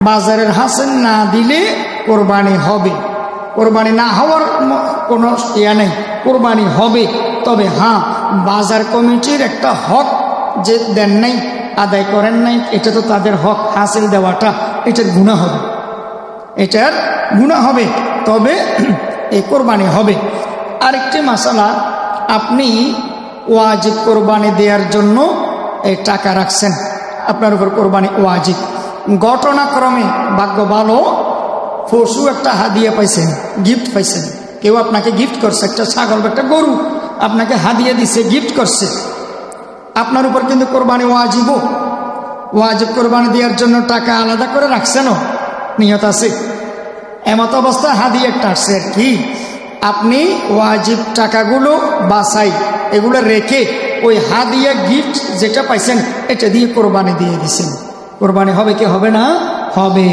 বাজারের হাসিল না দিলে কোরবানি হবে, কোরবানি না হওয়ার কোনো ইয়া নেই, কোরবানি হবে। তবে হ্যাঁ, বাজার কমিটির একটা হক যে দেন নাই, আদায় করেন নাই, এটা তো তাদের হক, হাসিল দেওয়াটা এটার গুনাহ হবে, এটার গুনাহ হবে, তবে এই কোরবানি হবে। আরেকটি মাসালা, আপনি ওয়াজিব কোরবানি দেওয়ার জন্য এই টাকা রাখছেন, আপনার উপর কোরবানি ওয়াজিব। ঘটনাক্রমে ভাগ্য ভালো, পশু একটা হাদিয়া পাইছেন, গিফট পাইছেন, কেউ আপনাকে গিফট করছে, একটা ছাগল বা একটা গরু আপনাকে হাদিয়া দিছে, গিফট করছে, আপনার উপর কিন্তু কোরবানি ওয়াজিব। ওয়াজিব কোরবানি দেওয়ার জন্য টাকা আলাদা করে রাখছেনও, নিয়ত আছে। এমত অবস্থা হাদিয়া একটা আসছে আর কি, আপনি ওয়াজিব টাকাগুলো বাছাই এগুলো রেখে ওই হাদিয়া গিফট যেটা পাইছেন এটা দিয়ে কোরবানি দিয়ে দিছেন, কোরবানি হবে কি হবে না? হবে।